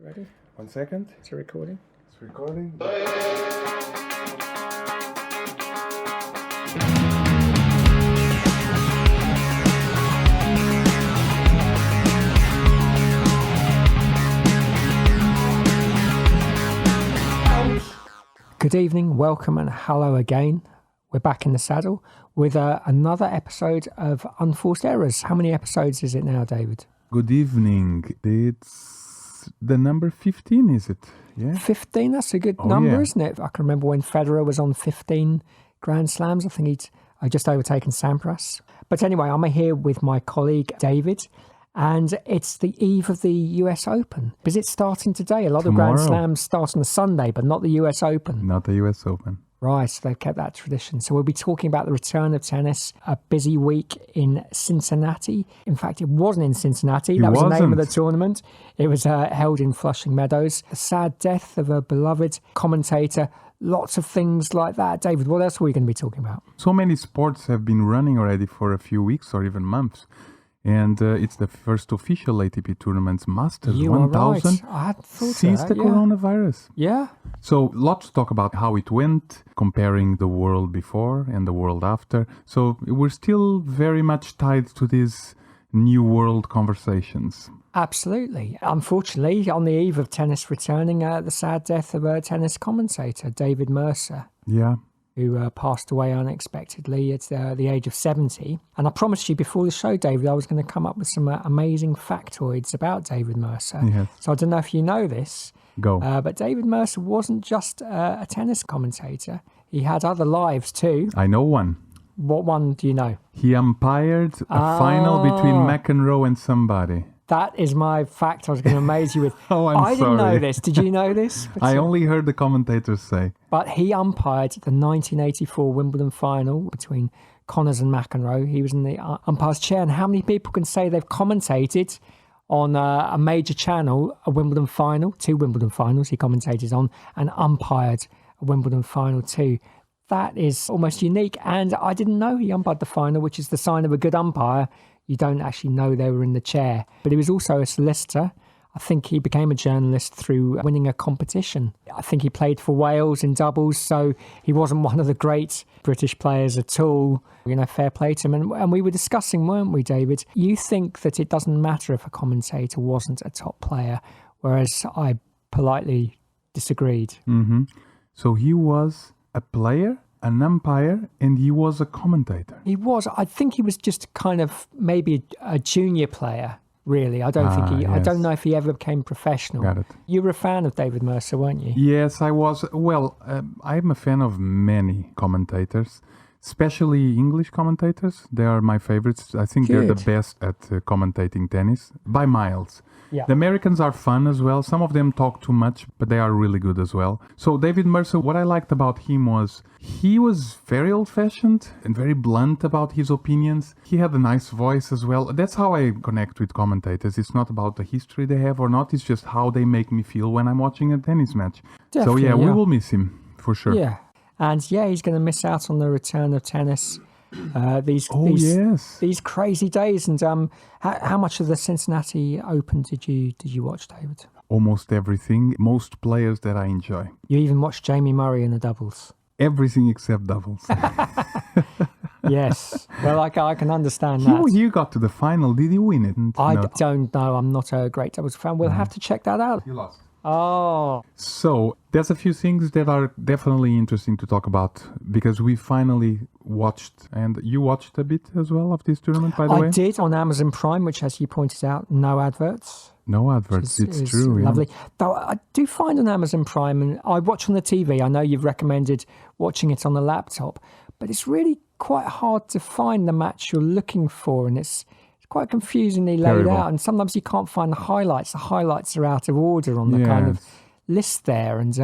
Ready? 1 second. It's a recording. It's recording. Good evening, welcome and hello again. We're back in the saddle with another episode of Unforced Errors. How many episodes is it now, David? Good evening. It's the number 15, is it? Yeah. 15, that's a good number, isn't it? I can remember when Federer was on 15 Grand Slams. I think he'd just overtaken Sampras. But anyway, I'm here with my colleague, David, and it's the eve of the US Open. Is it starting today? A lot of Grand Slams start on a Sunday, but not the US Open. Not the US Open. Right, so they've kept that tradition. So we'll be talking about the return of tennis, a busy week in Cincinnati. In fact, it wasn't in Cincinnati. That was the name of the tournament. It was held in Flushing Meadows. The sad death of a beloved commentator. Lots of things like that. David, what else are we going to be talking about? So many sports have been running already for a few weeks or even months. And it's the first official ATP tournaments, Masters 1000, right. I hadn't thought since of the that, coronavirus. Yeah. So lots to talk about how it went, comparing the world before and the world after. So we're still very much tied to these new world conversations. Absolutely. Unfortunately, on the eve of tennis returning, the sad death of a tennis commentator, David Mercer. Yeah. Who passed away unexpectedly at the age of 70. And I promised you before the show, David, I was going to come up with some amazing factoids about David Mercer. Yes. So I don't know if you know this. Go. But David Mercer wasn't just a tennis commentator. He had other lives too. I know one. What one do you know? He umpired a final between McEnroe and somebody. That is my fact I was going to amaze you with. I didn't know this. Did you know this? I only heard the commentators say. But he umpired the 1984 Wimbledon final between Connors and McEnroe. He was in the umpire's chair. And how many people can say they've commentated on a major channel, a Wimbledon final, 2 Wimbledon finals he commentated on, and umpired a Wimbledon final too? That is almost unique. And I didn't know he umpired the final, which is the sign of a good umpire. You don't actually know they were in the chair. But he was also a solicitor. I think he became a journalist through winning a competition. I think he played for Wales in doubles, so he wasn't one of the great British players at all. You know, fair play to him. And we were discussing, weren't we, David? You think that it doesn't matter if a commentator wasn't a top player, whereas I politely disagreed. Mm-hmm. So he was a player, an umpire, and he was a commentator. He was. I think he was just kind of maybe a junior player, really. I don't think he... Yes. I don't know if he ever became professional. Got it. You were a fan of David Mercer, weren't you? Yes, I was. Well, I'm a fan of many commentators, especially English commentators. They are my favorites. I think they're the best at commentating tennis, by miles. Yeah. The Americans are fun as well. Some of them talk too much, but they are really good as well. So David Mercer, what I liked about him was he was very old-fashioned and very blunt about his opinions. He had a nice voice as well. That's how I connect with commentators. It's not about the history they have or not. It's just how they make me feel when I'm watching a tennis match. Definitely, so we will miss him for sure. Yeah. And he's going to miss out on the return of tennis. These crazy days. And how much of the Cincinnati Open did you watch, David? Almost everything. Most players that I enjoy. You even watched Jamie Murray in the doubles? Everything except doubles. Yes. Well, I can understand that. You got to the final. Did he win it? I don't know. I'm not a great doubles fan. We'll have to check that out. He lost. Oh. So there's a few things that are definitely interesting to talk about because we finally watched, and you watched a bit as well of this tournament, by the way? I did on Amazon Prime, which, as you pointed out, no adverts. No adverts, it's true. Lovely. Yeah. Though I do find on Amazon Prime, and I watch on the TV, I know you've recommended watching it on the laptop, but it's really quite hard to find the match you're looking for, and it's quite confusingly laid out, and sometimes you can't find the highlights. The highlights are out of order on the kind of list there. And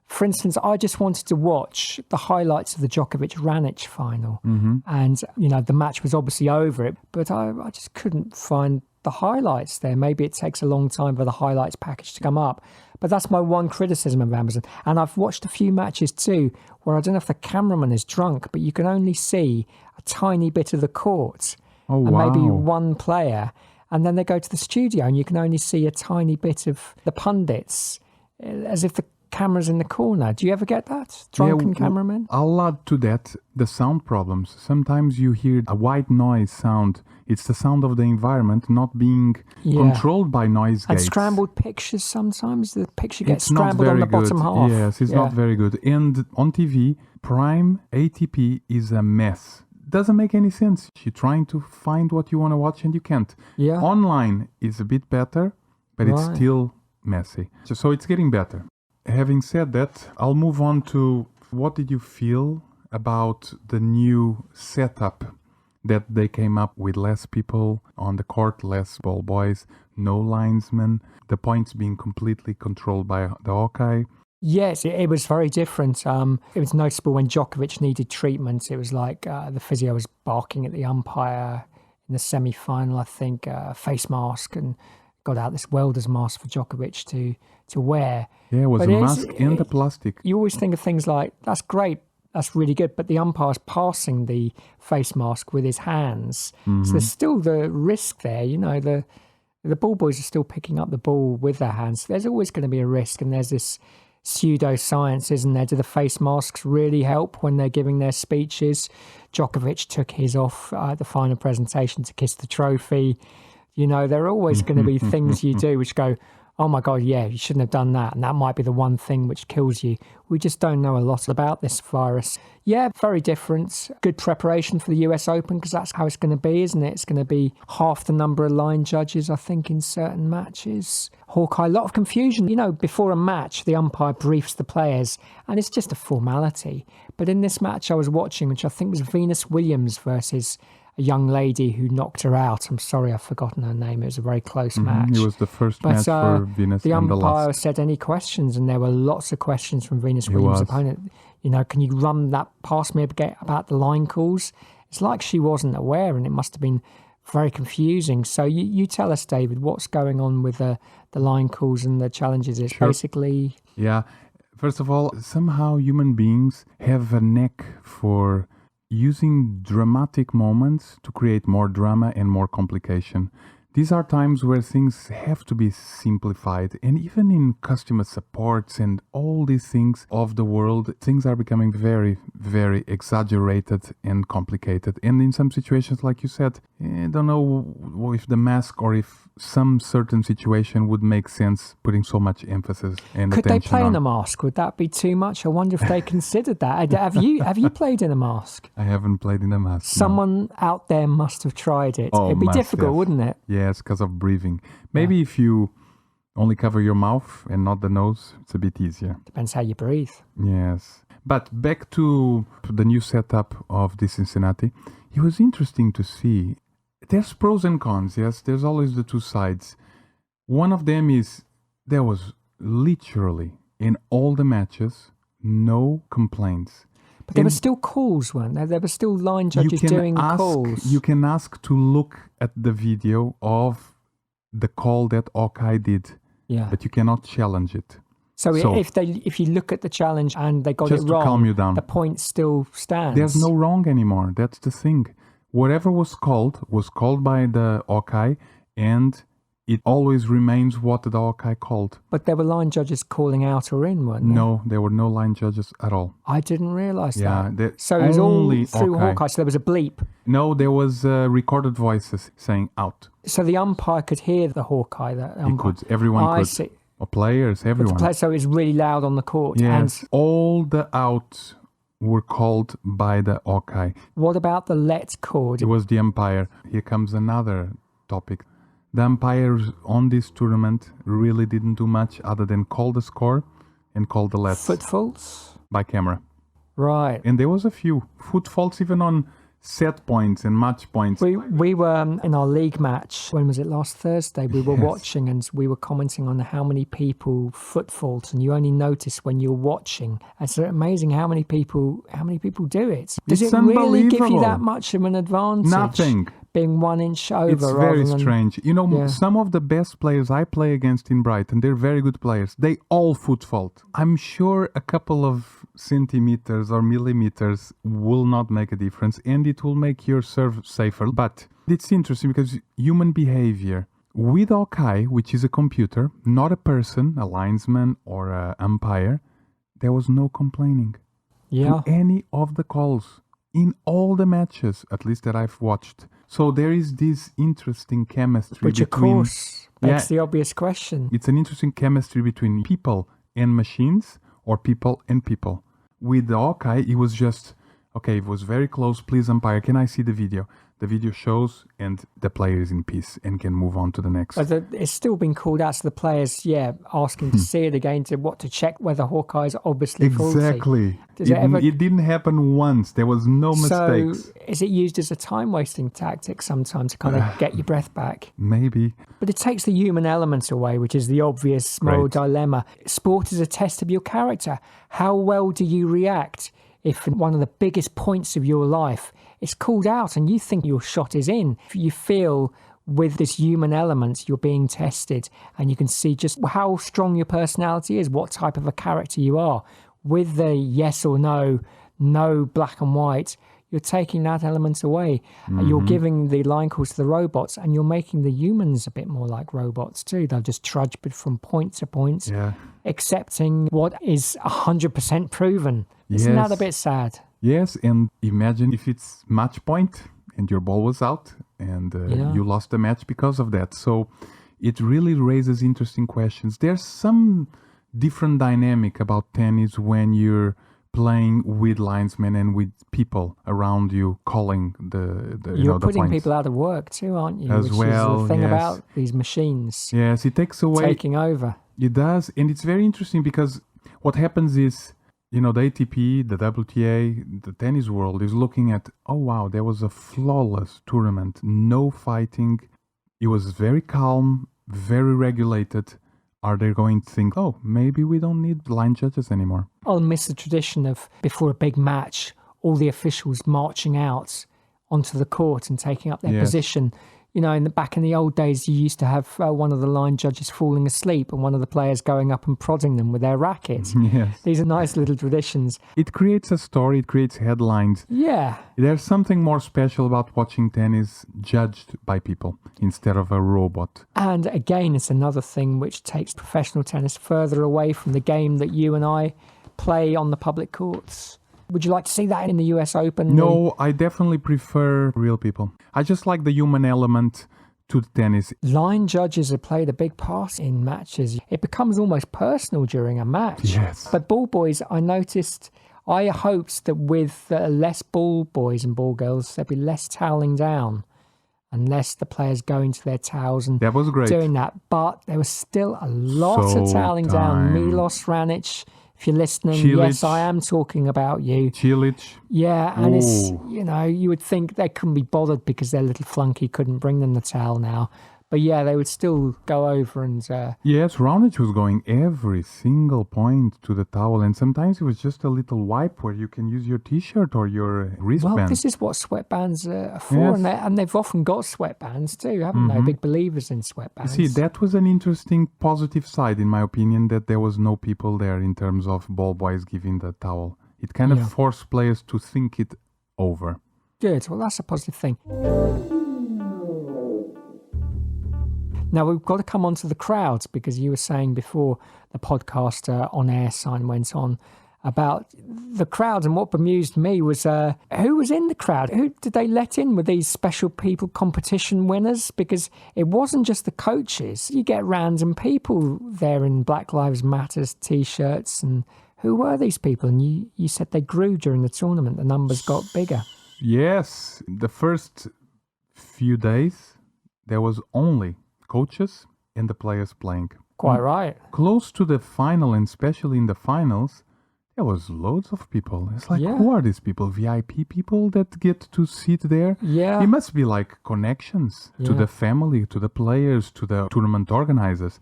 for instance, I just wanted to watch the highlights of the Djokovic-Ranić final. Mm-hmm. And, the match was obviously over it, but I just couldn't find the highlights there. Maybe it takes a long time for the highlights package to come up. But that's my one criticism of Amazon. And I've watched a few matches too, where I don't know if the cameraman is drunk, but you can only see a tiny bit of the court. Oh, and wow. maybe one player. and then they go to the studio and you can only see a tiny bit of the pundits, as if the camera's in the corner. Do you ever get that? Drunken cameramen? I'll add to that the sound problems. Sometimes you hear a white noise sound. It's the sound of the environment not being controlled by noise gates. And scrambled pictures sometimes. The picture gets It's not scrambled on very the bottom good. half. Yes, it's not very good. And on TV, Prime ATP is a mess. Doesn't make any sense. You're trying to find what you want to watch and you can't. Yeah. Online is a bit better, but it's still messy. So it's getting better. Having said that, I'll move on to what did you feel about the new setup that they came up with? Less people on the court, less ball boys, no linesmen, the points being completely controlled by the Hawkeye. Yes, it was very different. It was noticeable when Djokovic needed treatment. It was like the physio was barking at the umpire in the semi-final, I think, face mask, and got out this welder's mask for Djokovic to wear. Yeah, it was a mask and the plastic. You always think of things like, that's great, that's really good, but the umpire's passing the face mask with his hands. So there's still the risk there, you know, the ball boys are still picking up the ball with their hands. There's always going to be a risk, and there's this pseudoscience, isn't there? Do the face masks really help when they're giving their speeches? Djokovic took his off at the final presentation to kiss the trophy. You know, there are always going to be things you do which go, oh my God, yeah, you shouldn't have done that. And that might be the one thing which kills you. We just don't know a lot about this virus. Yeah, very different. Good preparation for the US Open, because that's how it's going to be, isn't it? It's going to be half the number of line judges, I think, in certain matches. Hawkeye, a lot of confusion. You know, before a match, the umpire briefs the players, and it's just a formality. But in this match I was watching, which I think was Venus Williams versus a young lady who knocked her out. I'm sorry, I've forgotten her name. It was a very close match. It was the first match for Venus the and the umpire last. said any questions, and there were lots of questions from Venus Williams' opponent. You know, can you run that past me about the line calls? It's like she wasn't aware, and it must have been very confusing. So you tell us, David, what's going on with the line calls and the challenges? It's basically... Yeah. First of all, somehow human beings have a neck for using dramatic moments to create more drama and more complication. These are times where things have to be simplified, and even in customer supports and all these things of the world, things are becoming very, very exaggerated and complicated. And in some situations, like you said, I don't know if the mask or if some certain situation would make sense putting so much emphasis and Could attention they play on. in a mask? Would that be too much? I wonder if they considered that. Have you played in a mask? I haven't played in a mask. Someone out there must have tried it. Oh, It'd be must difficult, have. wouldn't it? Yes, because of breathing. Maybe if you only cover your mouth and not the nose, it's a bit easier. Depends how you breathe. Yes. But back to the new setup of the Cincinnati, it was interesting to see. There's pros and cons, yes. There's always the two sides. One of them is there was literally in all the matches no complaints. But there were still calls, weren't there? There were still line judges doing calls. You can ask to look at the video of the call that Hawkeye did, but you cannot challenge it. So if you look at the challenge and they got it just to wrong, calm you down, the point still stands. There's no wrong anymore. That's the thing. Whatever was called by the Hawkeye, and it always remains what the Hawkeye called. But there were line judges calling out or in, weren't there? No, there were no line judges at all. I didn't realise that. So it was all through Hawkeye, so there was a bleep. No, there was recorded voices saying out. So the umpire could hear the Hawkeye. He could. Everyone could. See. Or players, everyone. So it was really loud on the court. Yes, all the outs were called by the Hawkeye. What about the let call? It was the umpire. Here comes another topic. The umpires on this tournament really didn't do much other than call the score and call the lets. Foot faults? By camera. Right. And there was a few. Foot faults even on set points and match points. We were in our league match, when was it, last Thursday? We were watching and we were commenting on how many people foot fault, and you only notice when you're watching. It's amazing how many people do it. Does it's it really give you unbelievable. that much of an advantage? Nothing. Being 1 inch over. It's very strange. You know, some of the best players I play against in Brighton, they're very good players. They all foot fault. I'm sure a couple of centimeters or millimeters will not make a difference, and it will make your serve safer. But It's interesting because human behavior with Hawkeye, which is a computer, not a person, a linesman or an umpire, there was no complaining Yeah. to any of the calls in all the matches, at least that I've watched. So there is this interesting chemistry Which, of between... course, begs the obvious question. It's an interesting chemistry between people and machines or people and people. With the Hawkeye, it was just, okay, it was very close. Please, umpire, can I see the video? The video shows and the player is in peace and can move on to the next. But it's still been called out to the players, asking to see it again to check whether Hawkeye's obviously faulty. Exactly. Does it ever... It didn't happen once. There was no mistakes. So is it used as a time-wasting tactic sometimes to kind of get your breath back? Maybe. But it takes the human element away, which is the obvious moral dilemma. Sport is a test of your character. How well do you react if in one of the biggest points of your life it's called out and you think your shot is in? If you feel with this human element you're being tested and you can see just how strong your personality is, what type of a character you are. With the yes or no, no black and white, you're taking that element away. You're giving the line calls to the robots and you're making the humans a bit more like robots too. They'll just trudge from point to point, accepting what is 100% proven. Isn't that a bit sad? Yes, and imagine if it's match point and your ball was out and you lost the match because of that. So it really raises interesting questions. There's some different dynamic about tennis when you're playing with linesmen and with people around you calling the You're the putting points. people out of work too, aren't you? As Which well, is the thing yes. about these machines Yes, it takes away... taking over. It does, and it's very interesting because what happens is, the ATP, the WTA, the tennis world is looking at, oh wow, there was a flawless tournament, no fighting, it was very calm, very regulated. Are they going to think, oh, maybe we don't need line judges anymore? I'll miss the tradition of, before a big match, all the officials marching out onto the court and taking up their position. Back in the old days, you used to have one of the line judges falling asleep and one of the players going up and prodding them with their racket. Yes. These are nice little traditions. It creates a story, it creates headlines. Yeah. There's something more special about watching tennis judged by people instead of a robot. And again, it's another thing which takes professional tennis further away from the game that you and I play on the public courts. Would you like to see that in the US Open? No, I definitely prefer real people. I just like the human element to the tennis. Line judges have played a big part in matches. It becomes almost personal during a match. Yes. But ball boys, I hoped that with less ball boys and ball girls, there'd be less toweling down and less the players going to their towels and That was great. doing that. But there was still a lot of toweling down. Milos Raonic, if you're listening, Cilic. yes, I am talking about you. Cilic. Yeah, and it's, Ooh. you would think they couldn't be bothered because their little flunky couldn't bring them the towel now. But yeah, they would still go over and... Yes, Raonic was going every single point to the towel, and sometimes it was just a little wipe where you can use your T-shirt or your wristband. Well, this is what sweatbands are for, Yes. and they've often got sweatbands too, haven't they? Big believers in sweatbands. See, that was an interesting positive side, in my opinion, that there was no people there in terms of ball boys giving the towel. It kind of forced players to think it over. Good, well, that's a positive thing. Now, we've got to come on to the crowds because you were saying before the podcast on-air sign went on about the crowds, and what bemused me was who was in the crowd? Who did they let in? Were these special people competition winners? Because it wasn't just the coaches. You get random people there in Black Lives Matters T-shirts, and who were these people? And you said they grew during the tournament. The numbers got bigger. Yes, the first few days, there was only coaches and the players playing. Quite right. Close to the final, and especially in the finals, there was loads of people. It's like, who are these people? VIP people that get to sit there? Yeah. It must be like connections to the family, to the players, to the tournament organizers.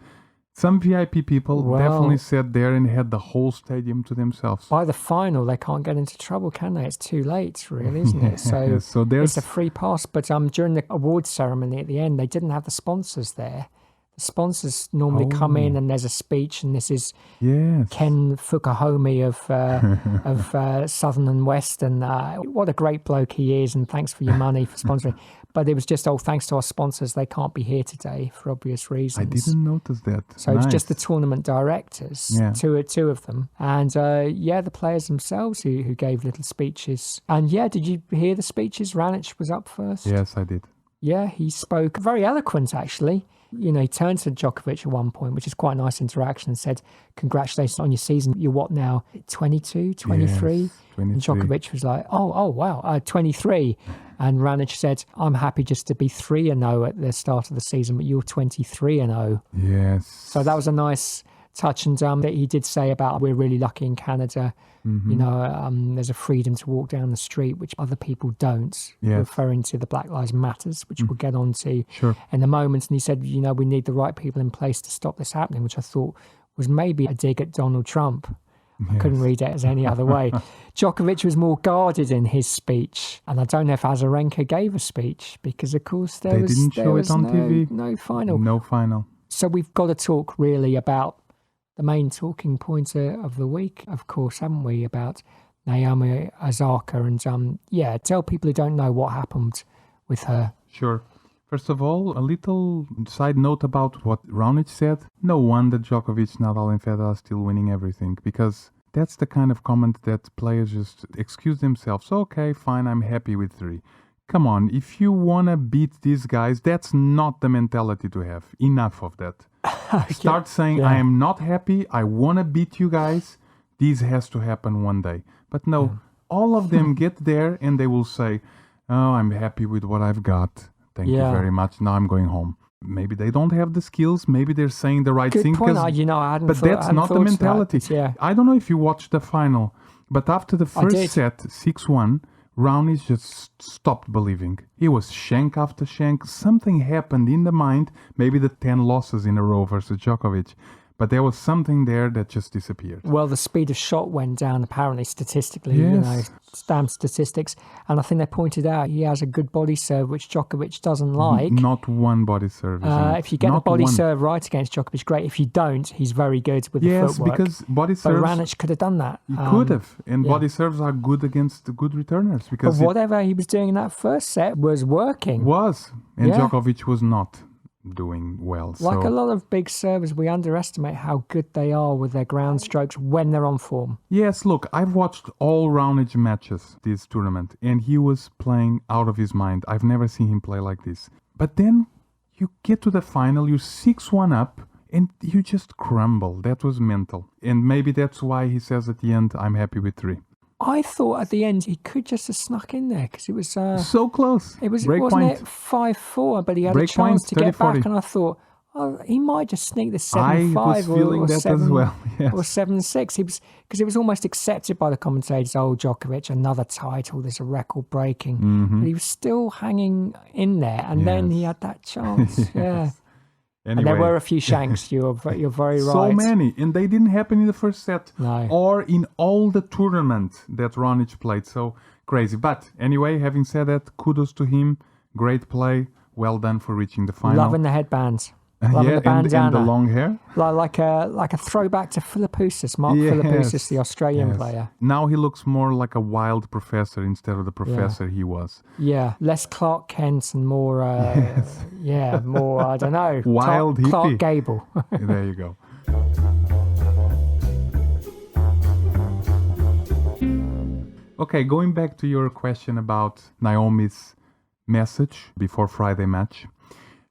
Some VIP people definitely sat there and had the whole stadium to themselves. By the final, they can't get into trouble, can they? It's too late, really, isn't it? So, there's it's a free pass. But during the awards ceremony at the end, they didn't have the sponsors there. The sponsors normally come in and there's a speech, and this is Ken Fukuhome of Southern and Western. What a great bloke he is, and thanks for your money for sponsoring. But it was just, thanks to our sponsors, they can't be here today for obvious reasons. I didn't notice that. So Nice. it's just the tournament directors, two of them. And the players themselves who gave little speeches. And did you hear the speeches? Ranić was up first. Yes, I did. Yeah, he spoke very eloquent, actually. You know, he turned to Djokovic at one point, which is quite a nice interaction, and said, congratulations on your season. You're what now, 22, 23? Yes, 23. And Djokovic was like, oh wow, 23. And Ranić said, I'm happy just to be 3-0 at the start of the season, but you're 23-0. Yes. So that was a nice touch. And that he did say about, we're really lucky in Canada. Mm-hmm. You know, there's a freedom to walk down the street, which other people don't, referring to the Black Lives Matters, which we'll get on to in a moment. And he said, you know, we need the right people in place to stop this happening, which I thought was maybe a dig at Donald Trump. I couldn't read it as any other way. Djokovic was more guarded in his speech. And I don't know if Azarenka gave a speech because, of course, there was TV. No final. No final. So we've got to talk really about the main talking point of the week, of course, haven't we, about Naomi Osaka. And tell people who don't know what happened with her. Sure. First of all, a little side note about what Raonic said. No wonder Djokovic, Nadal and Federer are still winning everything, because that's the kind of comment that players just excuse themselves. Okay, fine, I'm happy with 3. Come on, if you want to beat these guys, that's not the mentality to have. Enough of that. Start saying, I am not happy, I want to beat you guys. This has to happen one day. But no, all of them get there and they will say, oh, I'm happy with what I've got. Thank you very much. Now I'm going home. Maybe they don't have the skills. Maybe they're saying the right thing. Good point. But that's not the mentality. That, I don't know if you watched the final, but after the first set, 6-1, Raonic just stopped believing. He was shank after shank. Something happened in the mind, maybe the 10 losses in a row versus Djokovic. But there was something there that just disappeared. Well, the speed of shot went down, apparently, statistically, you know, damn statistics. And I think they pointed out he has a good body serve, which Djokovic doesn't like. Not one body serve. If you get the body serve right against Djokovic, great. If you don't, he's very good with the footwork. Yes, because body serves... But Raonic could have done that. He could have. And body serves are good against the good returners. Because but whatever he was doing in that first set was working. And Djokovic was not doing well. Like a lot of big servers, we underestimate how good they are with their ground strokes when they're on form. Yes, look, I've watched all Raonic matches this tournament, and he was playing out of his mind. I've never seen him play like this. But then you get to the final, you're 6-1 up, and you just crumble. That was mental. And maybe that's why he says at the end, I'm happy with 3. I thought at the end he could just have snuck in there because it was so close. It wasn't it 5-4, but he had a chance to get back, and I thought, he might just sneak the 7-5 or 7 as well. Yes. Or 7-6. He was, because it was almost accepted by the commentators. Oh, Djokovic, another title. There's a record breaking, but he was still hanging in there, and then he had that chance. Anyway. And there were a few shanks. You're very right. So many, and they didn't happen in the first set, no, or in all the tournament that Raonic played. So crazy. But anyway, having said that, kudos to him. Great play. Well done for reaching the final. Loving the headbands. Loving the bandana. And the long hair. Like a throwback to Philippoussis, Mark Philippoussis, the Australian player. Now he looks more like a wild professor instead of the professor he was. Yeah, less Clark Kent and more, more, I don't know. Wild hippie. Clark Gable. There you go. Okay, going back to your question about Naomi's message before Friday match.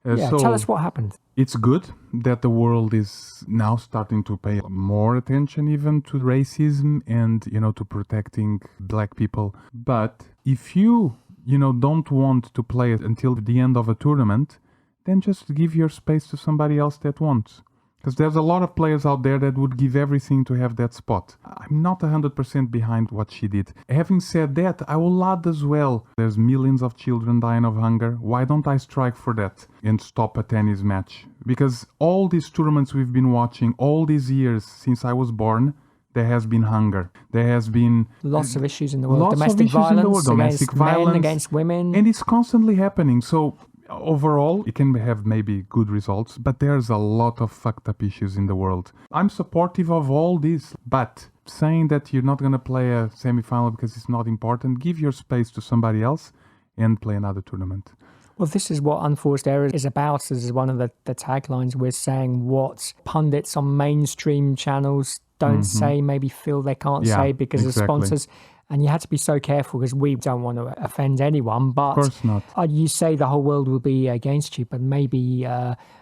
So tell us what happened. It's good that the world is now starting to pay more attention even to racism and, to protecting black people. But if you, don't want to play it until the end of a tournament, then just give your space to somebody else that wants. Because there's a lot of players out there that would give everything to have that spot. I'm not 100% behind what she did. Having said that, I will add as well, there's millions of children dying of hunger. Why don't I strike for that and stop a tennis match? Because all these tournaments we've been watching, all these years since I was born, there has been hunger. There has been... Lots of issues in the world. Domestic violence against men, against women. And it's constantly happening. So... overall, it can have maybe good results, but there's a lot of fucked up issues in the world. I'm supportive of all this, but saying that you're not going to play a semi-final because it's not important, give your space to somebody else and play another tournament. Well, this is what Unforced Error is about, as one of the taglines. We're saying what pundits on mainstream channels don't say, maybe feel they can't Yeah, say because of exactly. sponsors. And you had to be so careful because we don't want to offend anyone. But Of course not. You say the whole world will be against you, but maybe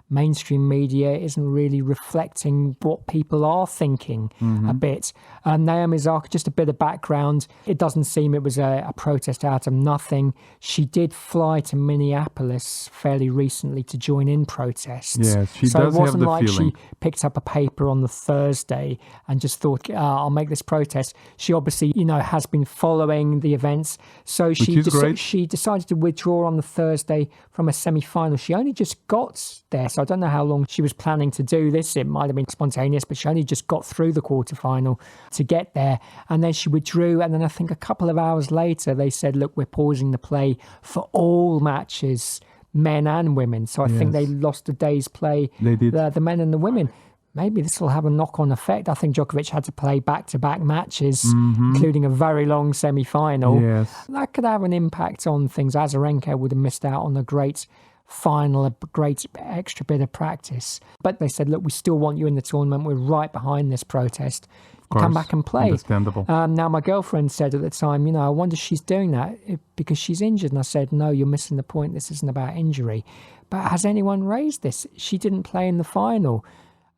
mainstream media isn't really reflecting what people are thinking a bit. Naomi Osaka, just a bit of background. It doesn't seem it was a protest out of nothing. She did fly to Minneapolis fairly recently to join in protests. Yes, she so does it have wasn't the like feeling. she picked up a paper on the Thursday and just thought, I'll make this protest. She obviously, has been following the events. So she decided to withdraw on the Thursday from a semi-final. She only just got there, so I don't know how long she was planning to do this. It might have been spontaneous, but she only just got through the quarterfinal to get there. And then she withdrew. And then I think a couple of hours later, they said, look, we're pausing the play for all matches, men and women. So I think they lost a day's play, They did. the men and the women. Maybe this will have a knock-on effect. I think Djokovic had to play back-to-back matches, including a very long semi-final. Yes. That could have an impact on things. Azarenka would have missed out on a great final, a great extra bit of practice. But they said, look, we still want you in the tournament. We're right behind this protest. Come back and play. Understandable. Now, my girlfriend said at the time, I wonder if she's doing that because she's injured. And I said, no, you're missing the point. This isn't about injury. But has anyone raised this? She didn't play in the final.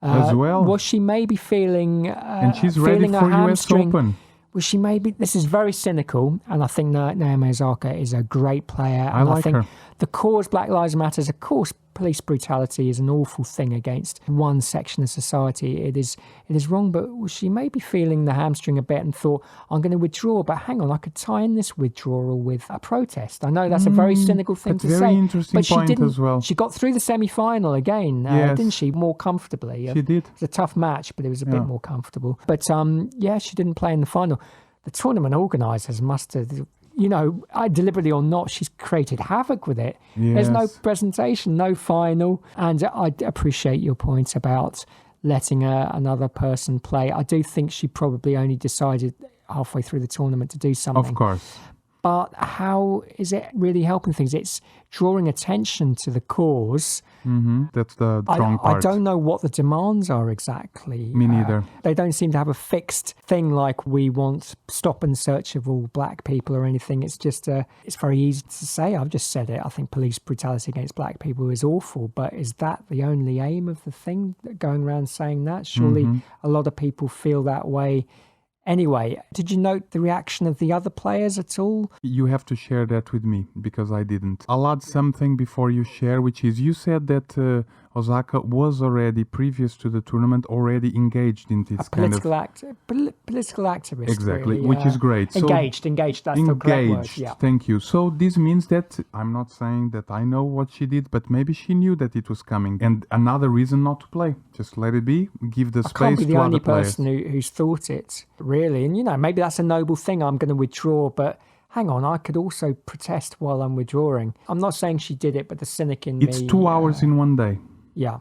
As well. Was she maybe feeling And she's ready feeling for a US hamstring? Open. Was she maybe? This is very cynical, and I think Naomi Osaka is a great player. I And like I think her. the cause Black Lives Matter, of course, police brutality is an awful thing against one section of society. It is wrong, but was she maybe feeling the hamstring a bit and thought, I'm going to withdraw, but hang on, I could tie in this withdrawal with a protest. I know that's a very cynical thing that's to a very say. interesting but she point didn't, as well. She got through the semi-final again, Yes. didn't she? More comfortably. She did. It was a tough match, but it was a bit more comfortable. But she didn't play in the final. The tournament organisers must have, deliberately or not, she's created havoc with it. There's no Yes. presentation, no final. And I appreciate your point about letting another person play. I do think she probably only decided halfway through the tournament to do something. Of course. But how is it really helping things? It's drawing attention to the cause. That's the strong part. I don't know what the demands are exactly. Me neither. They don't seem to have a fixed thing like we want stop and search of all black people or anything. It's just, it's very easy to say. I've just said it. I think police brutality against black people is awful. But is that the only aim of the thing, going around saying that? Surely a lot of people feel that way. Anyway, did you note the reaction of the other players at all? You have to share that with me because I didn't. I'll add something before you share, which is you said that Osaka was already, previous to the tournament, already engaged in this Political activist. Exactly, really, which is great. So engaged. That's the correct word. engaged. Yeah. Thank you. So this means that I'm not saying that I know what she did, but maybe she knew that it was coming. And another reason not to play. Just let it be. Give the I can't space be the to only other players. person who's thought it, really. And, maybe that's a noble thing. I'm going to withdraw, but hang on, I could also protest while I'm withdrawing. I'm not saying she did it, but the cynic in It's me... 2 hours in one day. Yeah.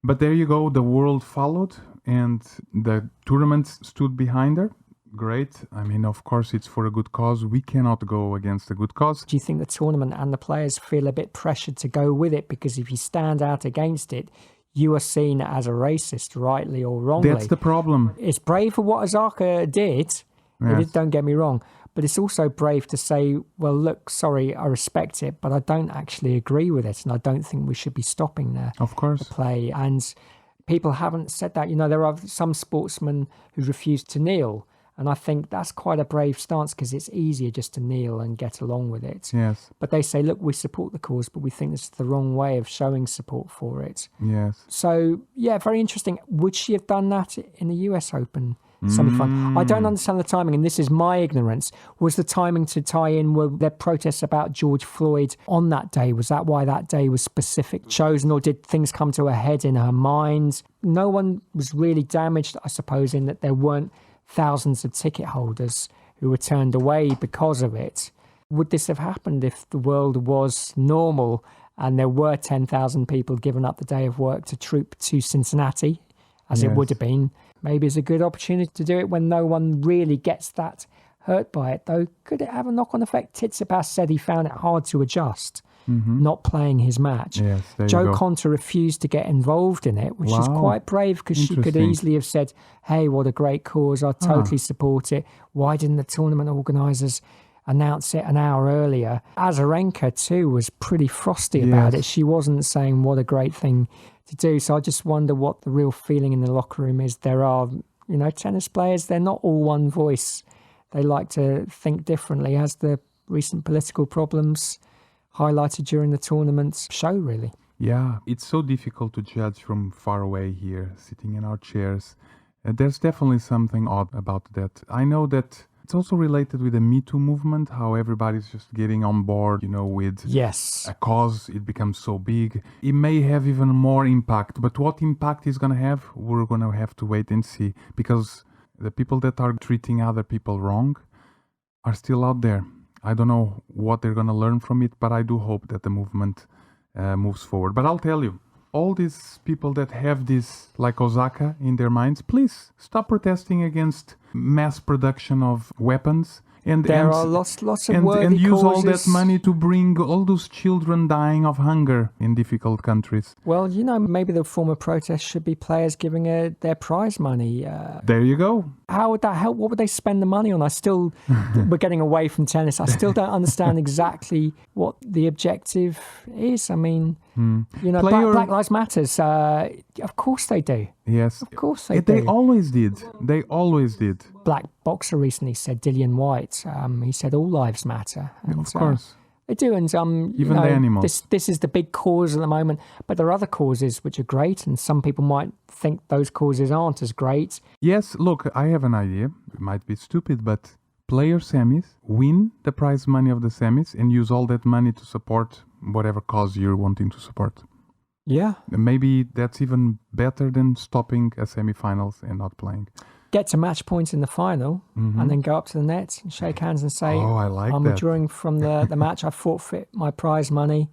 But there you go. The world followed and the tournament stood behind her. Great. I mean, of course, it's for a good cause. We cannot go against a good cause. Do you think the tournament and the players feel a bit pressured to go with it? Because if you stand out against it, you are seen as a racist, rightly or wrongly. That's the problem. It's brave for what Osaka did. Yes. Don't get me wrong. But it's also brave to say, well, look, sorry, I respect it, but I don't actually agree with it. And I don't think we should be stopping the Of course. play. And people haven't said that. There are some sportsmen who refuse to kneel. And I think that's quite a brave stance because it's easier just to kneel and get along with it. Yes. But they say, look, we support the cause, but we think this is the wrong way of showing support for it. Yes. So, yeah, very interesting. Would she have done that in the US Open semi-final? I don't understand the timing, and this is my ignorance. Was the timing to tie in, were there protests about George Floyd on that day? Was that why that day was specific chosen, or did things come to a head in her mind? No one was really damaged, I suppose, in that there weren't thousands of ticket holders who were turned away because of it. Would this have happened if the world was normal and there were 10,000 people giving up the day of work to troop to Cincinnati, as it would have been? Maybe it's a good opportunity to do it when no one really gets that hurt by it, though. Could it have a knock-on effect? Tsitsipas said he found it hard to adjust. not playing his match. Yes, there you Joe go. Conter refused to get involved in it, which is Wow. quite brave because she could Interesting. easily have said, hey, what a great cause, I totally support it. Why didn't the tournament organisers announce it an hour earlier? Azarenka too was pretty frosty about it. Yes. She wasn't saying what a great thing to do. So I just wonder what the real feeling in the locker room is. There are, tennis players, they're not all one voice. They like to think differently, as the recent political problems highlighted during the tournament show, really. Yeah, it's so difficult to judge from far away here, sitting in our chairs. There's definitely something odd about that. I know that it's also related with the Me Too movement, how everybody's just getting on board, with Yes. a cause. It becomes so big. It may have even more impact, but what impact it's going to have, we're going to have to wait and see, because the people that are treating other people wrong are still out there. I don't know what they're going to learn from it, but I do hope that the movement moves forward. But I'll tell you, all these people that have this, like Osaka, in their minds, please stop protesting against mass production of weapons. There are lots of worthy and use causes. all that money to bring all those children dying of hunger in difficult countries. Well, maybe the form of protest should be players giving their prize money. There you go. How would that help? What would they spend the money on? We're getting away from tennis. I still don't understand exactly what the objective is. I mean, Black Lives Matters. Of course they do. Yes. Of course they They do. always did. They always did. Black boxer recently said, Dillian White, he said all lives matter. And, Of course. they do, and Even the animals. This is the big cause at the moment, but there are other causes which are great, and some people might think those causes aren't as great. Yes, look, I have an idea. It might be stupid, but play your semis, win the prize money of the semis, and use all that money to support whatever cause you're wanting to support. Yeah, Maybe that's even better than stopping a semi-finals and not playing. get to match points in the final, and then go up to the net and shake hands and say, Oh, I like I'm that. withdrawing from the match. I forfeit my prize money.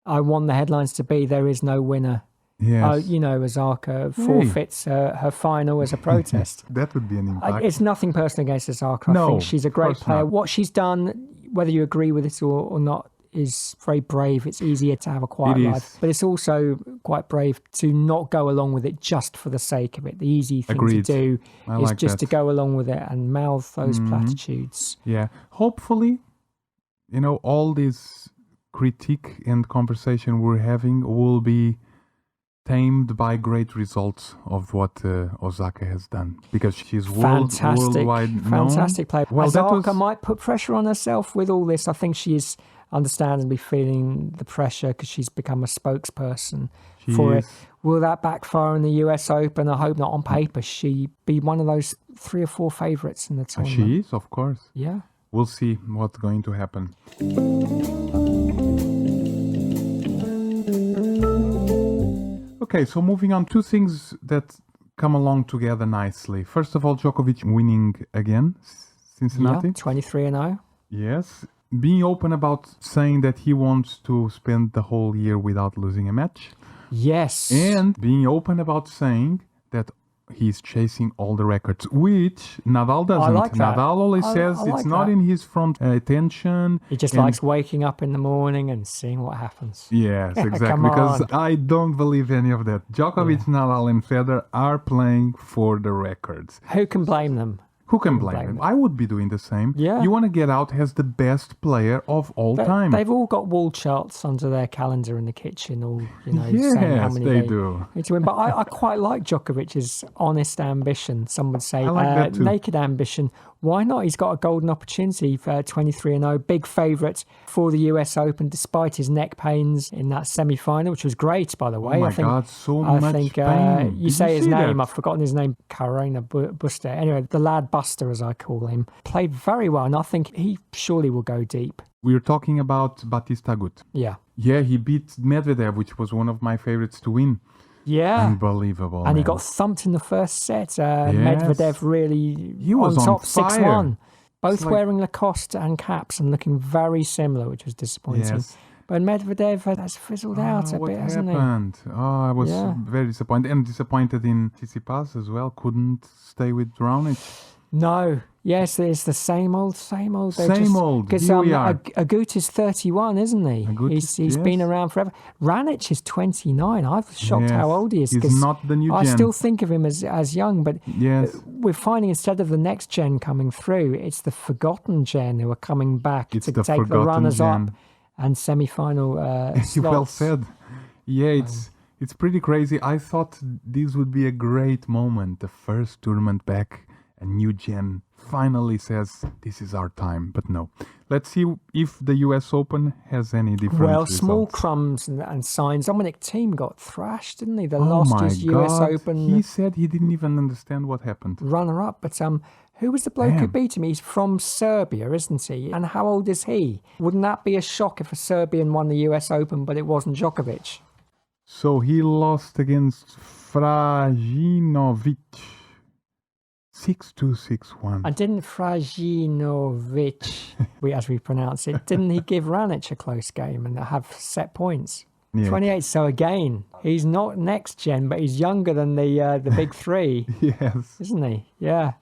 I want the headlines to be there is no winner. Yes. Azarka forfeits her final as a protest. That would be an impact. It's nothing personal against Azarka. I No, think she's a of great course player. not. What she's done, whether you agree with it or not, is very brave. It's easier to have a quiet It life, is. but it's also quite brave to not go along with it just for the sake of it. The easy thing Agreed. to do I is like just that. to go along with it and mouth those platitudes. Yeah. Hopefully, all this critique and conversation we're having will be tamed by great results of what Osaka has done, because she's worldwide known. Fantastic player. Well, that Azarka was might put pressure on herself with all this. I think she is understandably feeling the pressure because she's become a spokesperson She for is. it. Will that backfire in the US Open? I hope not. On paper, she be one of those 3 or 4 favourites in the tournament. She is, of course. Yeah. We'll see what's going to happen. Okay, so moving on, 2 things that come along together nicely. First of all, Djokovic winning again, Cincinnati. Yeah, 23-0. Yes. Being open about saying that he wants to spend the whole year without losing a match. Yes. And being open about saying that he's chasing all the records, which Nadal doesn't. like that. Nadal always I says like it's not that. in his front attention. He just and- likes waking up in the morning and seeing what happens. Yes, exactly. Come Because on. I don't believe any of that. Djokovic, Nadal, and Federer are playing for the records. Who can blame them? Who can blame him? I would be doing the same. Yeah. You want to get out as the best player of all time. They've all got wall charts under their calendar in the kitchen, all saying how Yes, many they do. need to win. But I quite like Djokovic's honest ambition. Some would say like that too. naked ambition. Why not? He's got a golden opportunity for 23-0, big favourite for the US Open, despite his neck pains in that semi-final, which was great, by the way. Oh my I think, God, so I much think pain. you Did say his see name. that? I've forgotten his name. Carolina Buster. Anyway, the lad Buster, as I call him, played very well, and I think he surely will go deep. We're talking about Batista Agut. Yeah. Yeah, he beat Medvedev, which was one of my favorites to win. Yeah. Unbelievable. And he man. got thumped in the first set. Medvedev really He was on top fire. 6-1. Both It's like- wearing Lacoste and caps and looking very similar, which was disappointing. Yes. But Medvedev has fizzled out a what bit, hasn't he? happened? Oh, I was Yeah. very disappointed. And disappointed in Tsitsipas as well. Couldn't stay with Raonic. No, Yes, it's the same old. Same old. Because Here we are. Agut is 31, isn't he? Agut He's been yes. around forever. Ranić is 29. I was shocked how Yes. old he is. He's 'cause not the new I gen. still think of him as young, but Yes. we're finding instead of the next gen coming through, it's the forgotten gen who are coming back It's to the take the forgotten runners gen. up and semi-final slots. Well said. Yeah, it's pretty crazy. I thought this would be a great moment. The first tournament back, a new gen finally says this is our time. But no. Let's see if the US Open has any different Well, results. small crumbs and signs. Dominic Thiem got thrashed, didn't he? The Oh last my year's US God. Open He said he didn't even understand what happened. runner-up. But who was the bloke who Damn. beat him? He's from Serbia, isn't he? And how old is he? Wouldn't that be a shock if a Serbian won the US Open, but it wasn't Djokovic? So he lost against Frajinovic. 6-2, 6-1. And didn't Frajinovic, as we pronounce it, didn't he give Ranić a close game and have set points? Yeah. 28. So again, he's not next gen, but he's younger than the big three, Yes. isn't he? Yeah.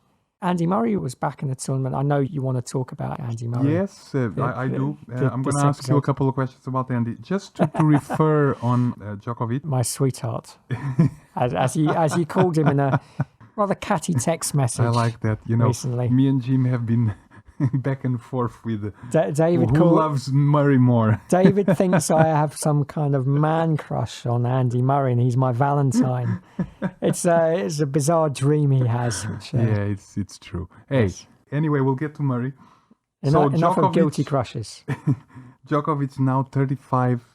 Andy Murray was back in the tournament. I know you want to talk about Andy Murray. Yes, I do. I'm going to ask you a episode. couple of questions about Andy. Just to refer on Djokovic. My sweetheart, as you called him in a rather catty text message. I like that. You know, recently. me and Jim have been back and forth with David who loves Murray more. David thinks I have some kind of man crush on Andy Murray, and he's my Valentine. It's a bizarre dream he has. Which, Yeah, it's true. Hey, anyway, we'll get to Murray. enough of guilty crushes. Djokovic now 35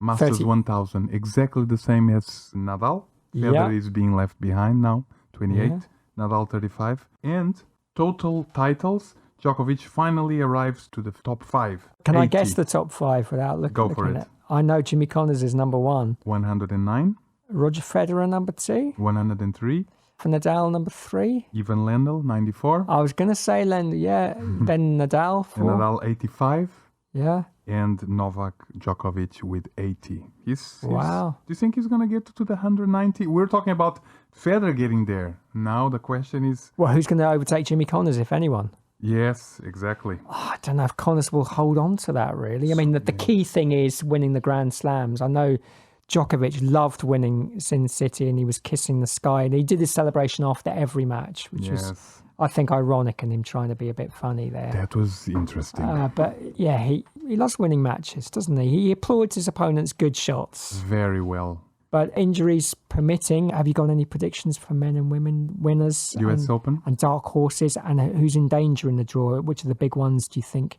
Masters 30. 1000, exactly the same as Nadal. Federer Yeah. is being left behind now, 28. Yeah. Nadal 35. And total titles, Djokovic finally arrives to the top 5. Can I 80. guess the top 5 without looking Go for at it. it? I know Jimmy Connors is number 1. 109, Roger Federer number 2. 103, For Nadal number 3. Ivan Lendl 94, I was going to say Lendl, yeah. Then Nadal and 4. Nadal 85, Yeah. and Novak Djokovic with 80. Wow. Do you think he's going to get to the 190? We're talking about Federer getting there. Now the question is, Well, who's going to overtake Jimmy Connors, if anyone? yes, exactly. I don't know if Connors will hold on to that, really. I mean, the key thing is winning the Grand Slams. I know Djokovic loved winning Sin City and he was kissing the sky. And he did his celebration after every match, which was, Yes, I think, ironic and him trying to be a bit funny there. that was interesting. But yeah, he loves winning matches, doesn't he? He applauds his opponent's good shots. Very well. But injuries permitting, have you got any predictions for men and women winners? US Open? And dark horses, and who's in danger in the draw? Which are the big ones, do you think?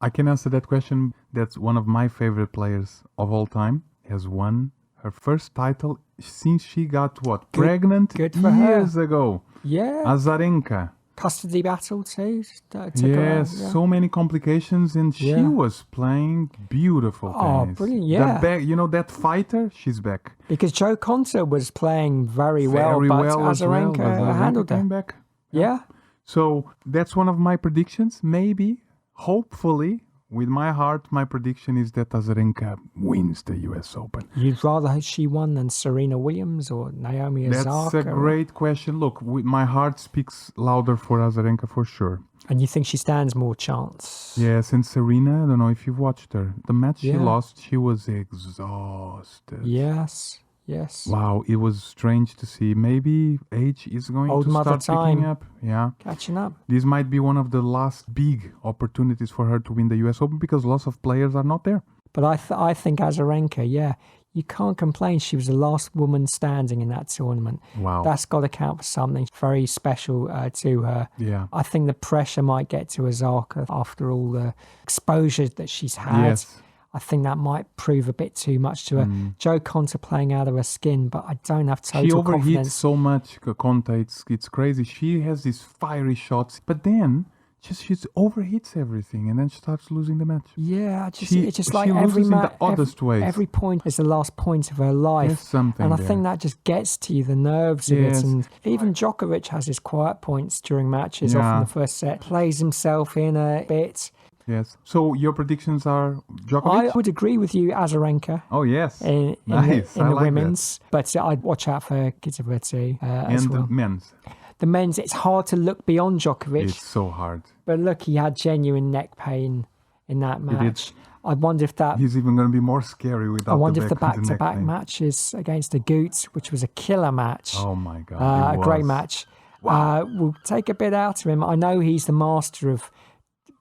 I can answer that question. That's one of my favorite players of all time. Has won her first title since she got pregnant good for her. years ago. Yeah. Azarenka. Custody battle too. Took her out, Yes, yeah. so many complications, and she Yeah. was playing beautiful Oh, tennis. brilliant, yeah. That fighter, she's back. Because Joe Conta was playing very well, Very but well as well, Azarenka but Azarenka handled came her. back. Yeah. So that's one of my predictions. Maybe, hopefully, with my heart, my prediction is that Azarenka wins the US Open. You'd rather she won than Serena Williams or Naomi Osaka? That's a great question. Look, my heart speaks louder for Azarenka for sure. And you think she stands more chance? Yes, and Serena, I don't know if you've watched her. The match she Yeah. lost, she was exhausted. Yes. Yes. Wow, it was strange to see. Maybe age is going Old to mother start picking time. up. Yeah. Catching up. This might be one of the last big opportunities for her to win the US Open because lots of players are not there. But I think Azarenka, yeah, you can't complain. She was the last woman standing in that tournament. Wow. That's got to count for something very special to her. Yeah. I think the pressure might get to Osaka after all the exposure that she's had. Yes. I think that might prove a bit too much to her. Joe Conta playing out of her skin, but I don't have total She overheats confidence. so much, Conta. It's crazy. She has these fiery shots, but then she overheats everything and then she starts losing the match. Yeah, it's She just like loses every in the match. oddest ways. Every point is the last point of her life. There's something And I there. think that just gets to you, the nerves of Yes. it. And even Djokovic has his quiet points during matches, Yeah. often the first set, plays himself in a bit. Yes. So your predictions are Djokovic? I would agree with you, Azarenka. Oh, yes. In Nice. the I like women's, but I'd watch out for Kitabuti as and well. the men's. the men's, it's hard to look beyond Djokovic. It's so hard. But look, he had genuine neck pain in that match. I wonder if that. He's even going to be more scary without. I wonder if the neck back-to-back pain. matches against the Goots, which was a killer match. Oh my God! A great match. Wow. Will take a bit out of him. I know he's the master of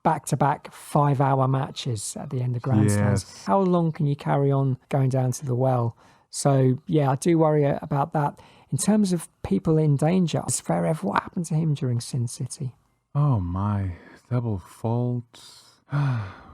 back-to-back 5-hour matches at the end of Grand Slams. Yes. How long can you carry on going down to the well? So, yeah, I do worry about that. In terms of people in danger, Zverev, what happened to him during Sin City? Oh my, double faults.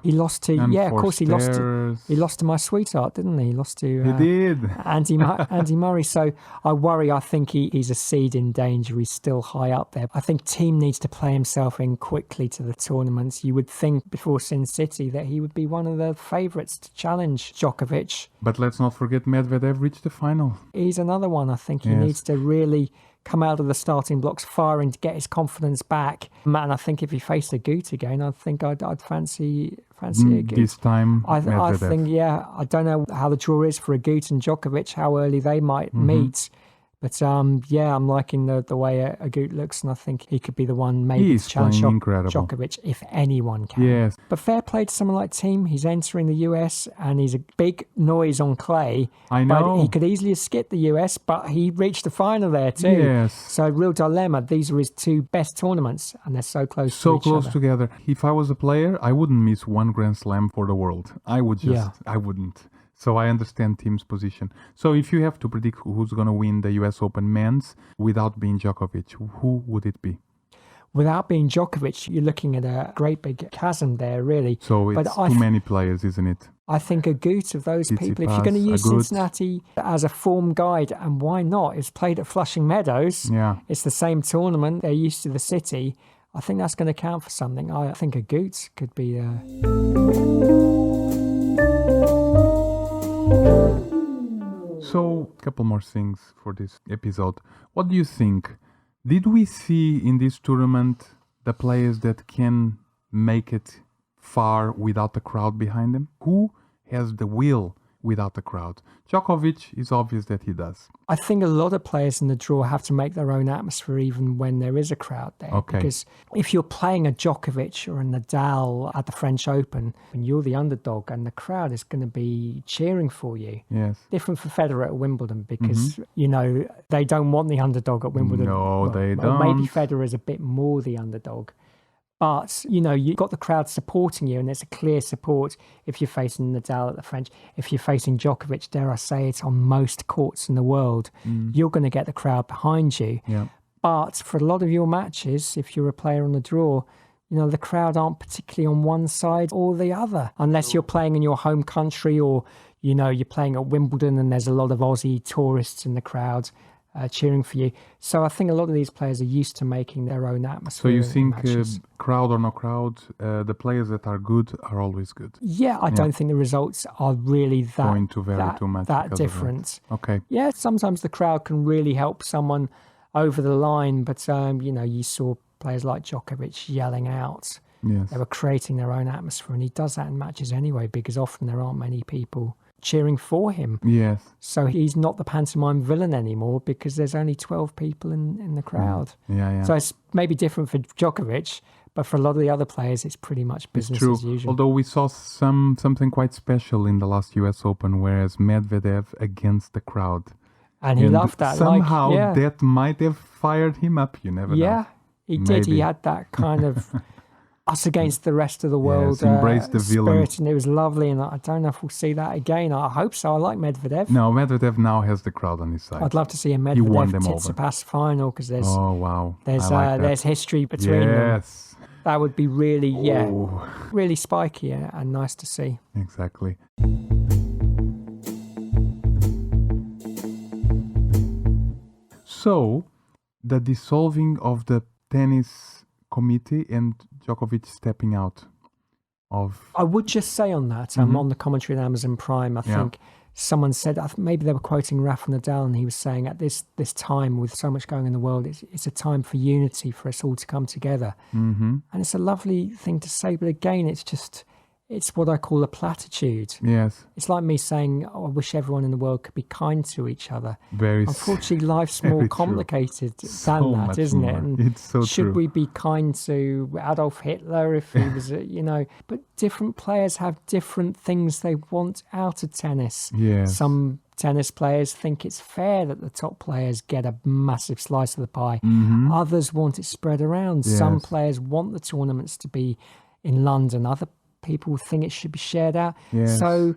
He lost to, yeah, of course, he lost to my sweetheart, didn't he? He lost to He did. Andy Murray. So I worry. I think he's a seed in danger. He's still high up there. I think Thiem needs to play himself in quickly to the tournaments. You would think before Sin City that he would be one of the favourites to challenge Djokovic. But let's not forget Medvedev reached the final. He's another one. I think he needs to really come out of the starting blocks firing to get his confidence back. And I think if he faced a Gut again, I think I'd fancy a Gut. This time, I Medvedev. think, yeah, I don't know how the draw is for a Gut and Djokovic, how early they might meet. But yeah, I'm liking the way a Gut looks, and I think he could be the one maybe to challenge Djokovic if anyone can. Yes. But fair play to someone like Thiem. He's entering the US, and he's a big noise on clay. I know. But he could easily have skipped the US, but he reached the final there too. Yes. So real dilemma. These are his two best tournaments, and they're so close So to each close other. together. If I was a player, I wouldn't miss one Grand Slam for the world. I wouldn't. So I understand Thiem's position. So if you have to predict who's going to win the US Open men's without being Djokovic, who would it be? Without being Djokovic, you're looking at a great big chasm there, really. So it's too many players, isn't it? I think a Gut of those people, if you're Tsitsipas, going to use Agut. Cincinnati as a form guide, and why not? It's played at Flushing Meadows. Yeah. It's the same tournament. They're used to the city. I think that's going to count for something. I think a Gut could be So, a couple more things for this episode. What do you think? Did we see in this tournament the players that can make it far without the crowd behind them? Who has the will without the crowd? Djokovic is obvious that he does. I think a lot of players in the draw have to make their own atmosphere even when there is a crowd there. Okay. Because if you're playing a Djokovic or a Nadal at the French Open and you're the underdog and the crowd is going to be cheering for you. Yes. Different for Federer at Wimbledon because, you know, they don't want the underdog at Wimbledon. No, they Well, maybe don't. Federer is a bit more the underdog. But, you know, you've got the crowd supporting you, and there's a clear support if you're facing Nadal at the French. If you're facing Djokovic, dare I say it, on most courts in the world, you're going to get the crowd behind you. Yeah. But for a lot of your matches, if you're a player on the draw, you know, the crowd aren't particularly on one side or the other, unless you're playing in your home country or, you know, you're playing at Wimbledon and there's a lot of Aussie tourists in the crowd cheering for you. So I think a lot of these players are used to making their own atmosphere. So you in think matches. crowd or no crowd, the players that are good are always good? Yeah, I don't think the results are really Going to vary too much that because of different. Okay. Yeah, sometimes the crowd can really help someone over the line, but you know, you saw players like Djokovic yelling out. Yes. They were creating their own atmosphere, and he does that in matches anyway because often there aren't many people cheering for him. Yes. So he's not the pantomime villain anymore because there's only 12 people in the crowd. Yeah. So it's maybe different for Djokovic, but for a lot of the other players, it's pretty much business True. as usual. Although we saw something quite special in the last US Open, whereas Medvedev against the crowd. And he loved that. Somehow that might have fired him up. You never know. Yeah, he did. He Maybe. had that kind of us against the rest of the world Yes, embrace the villain. spirit, and it was lovely. And I don't know if we'll see that again. I hope so. I like Medvedev. No, Medvedev now has the crowd on his side. I'd love to see a He won Medvedev them over. Tsitsipas final because there's Oh, wow. there's I like that. there's history between them. Yes. That would be really Oh, really spiky and nice to see. exactly. So, the dissolving of the tennis committee and Djokovic stepping out of... I would just say on that, I'm on the commentary on Amazon Prime. I think someone said, maybe they were quoting Rafa Nadal, and he was saying at this time with so much going in the world, it's a time for unity, for us all to come together. And it's a lovely thing to say, but again, it's it's what I call a platitude. Yes. It's like me saying, I wish everyone in the world could be kind to each other. Very. Unfortunately, life's very more true. complicated So than that, much isn't it? more. And It's so should true. we be kind to Adolf Hitler if he was, but different players have different things they want out of tennis. Yes. Some tennis players think it's fair that the top players get a massive slice of the pie. Others want it spread around. Some Yes. players want the tournaments to be in London. Other people think it should be shared out. Yes. So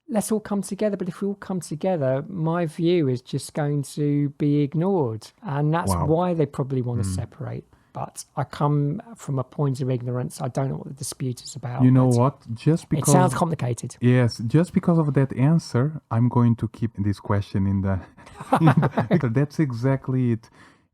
let's all come together. But if we all come together, my view is just going to be ignored. And that's Wow. why they probably want to separate. But I come from a point of ignorance. I don't know what the dispute is about. You know but what? Just it because sounds complicated. Yes, just because of that answer, I'm going to keep this question in the. Because that's exactly it.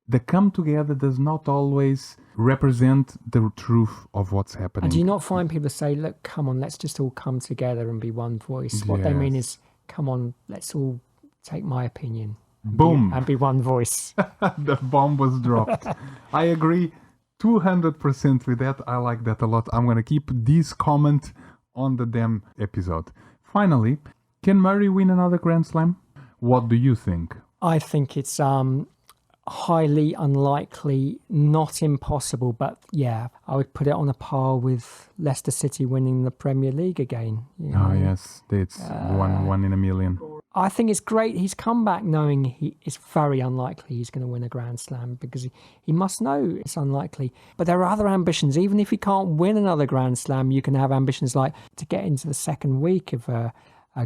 The come together does not always represent the truth of what's happening. And do you not find people say, look, come on, let's just all come together and be one voice? What they mean Yes. is, come on, let's all take my opinion. Boom. And be one voice. The bomb was dropped. I agree 200% with that. I like that a lot. I'm going to keep this comment on the damn episode. Finally, can Murray win another Grand Slam? What do you think? I think it's highly unlikely, not impossible, but yeah, I would put it on a par with Leicester City winning the Premier League again. You know? Oh, yes. It's one in a million. I think it's great. He's come back knowing it's very unlikely he's going to win a Grand Slam because he must know it's unlikely. But there are other ambitions. Even if he can't win another Grand Slam, you can have ambitions like to get into the second week of a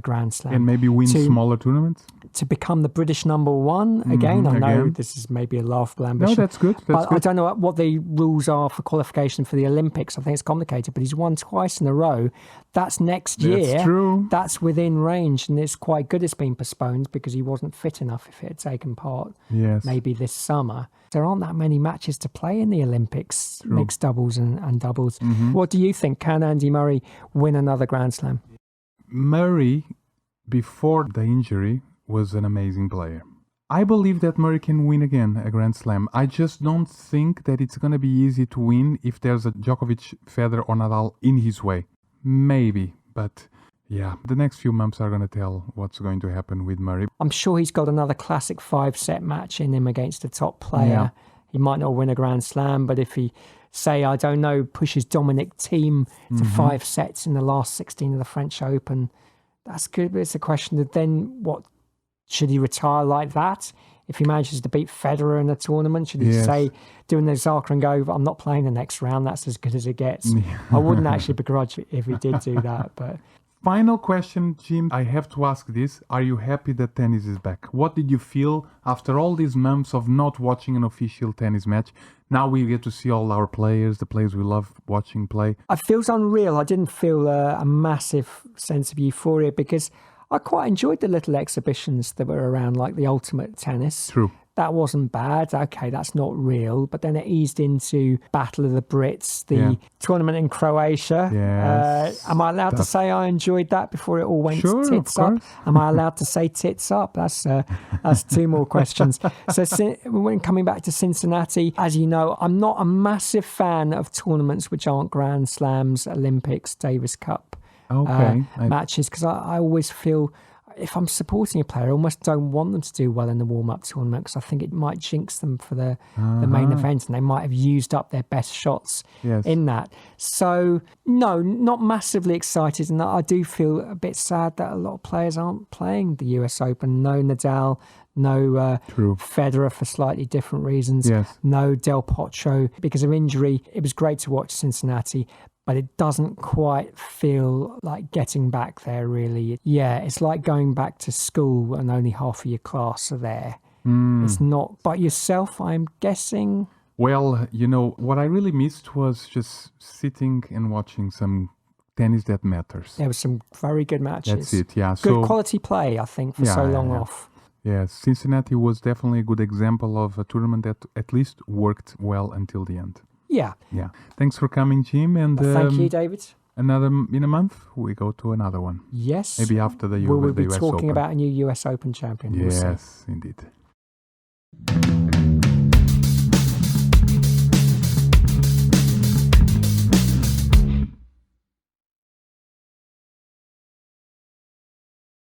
Grand Slam. And maybe win smaller tournaments? To become the British number one again. I know again. this is maybe a laughable ambition. No, that's good. I don't know what the rules are for qualification for the Olympics. I think it's complicated, but he's won twice in a row. That's next year. That's true. That's within range, and it's quite good it's been postponed because he wasn't fit enough if it had taken part Yes. maybe this summer. There aren't that many matches to play in the Olympics, mixed doubles and doubles. What do you think? Can Andy Murray win another Grand Slam? Murray, before the injury, was an amazing player. I believe that Murray can win again a Grand Slam. I just don't think that it's going to be easy to win if there's a Djokovic, Federer or Nadal in his way. Maybe, but yeah, the next few months are going to tell what's going to happen with Murray. I'm sure he's got another classic 5-set match in him against a top player. Yeah. He might not win a Grand Slam, but if he, say, I don't know, pushes Dominic Thiem to 5 sets in the last 16 of the French Open, that's good. But it's a question of then what, should he retire like that? If he manages to beat Federer in a tournament, should he say, doing the Zaka and go, I'm not playing the next round, that's as good as it gets? I wouldn't actually begrudge it if he did do that. But Final question, Jim. I have to ask this. Are you happy that tennis is back? What did you feel after all these months of not watching an official tennis match? Now we get to see all our players, the players we love watching play. it feels unreal. I didn't feel a massive sense of euphoria because I quite enjoyed the little exhibitions that were around, like the Ultimate Tennis. True. That wasn't bad. Okay, that's not real. But then it eased into Battle of the Brits, the tournament in Croatia. Yes. Am I allowed to say I enjoyed that before it all went Sure, of tits up? course. Am I allowed to say tits up? That's 2 more questions. So when coming back to Cincinnati, as you know, I'm not a massive fan of tournaments which aren't Grand Slams, Olympics, Davis Cup matches, because I always feel if I'm supporting a player, I almost don't want them to do well in the warm-up tournament because I think it might jinx them for the main event and they might have used up their best shots in that. So, no, not massively excited. And I do feel a bit sad that a lot of players aren't playing the US Open. No Nadal, no Federer for slightly different reasons. No Del Potro because of injury. It was great to watch Cincinnati, but it doesn't quite feel like getting back there, really. Yeah, it's like going back to school and only half of your class are there. It's not. But yourself, I'm guessing? Well, you know, what I really missed was just sitting and watching some tennis that matters. There were some very good matches. That's it, yeah. Good quality play, I think, for so long off. Yes, Cincinnati was definitely a good example of a tournament that at least worked well until the end. Yeah. Yeah. Thanks for coming, Jim. And thank you, David. In a month, we go to another one. Yes. Maybe after the US Will we be US talking Open. about a new US Open champion? Yes, indeed.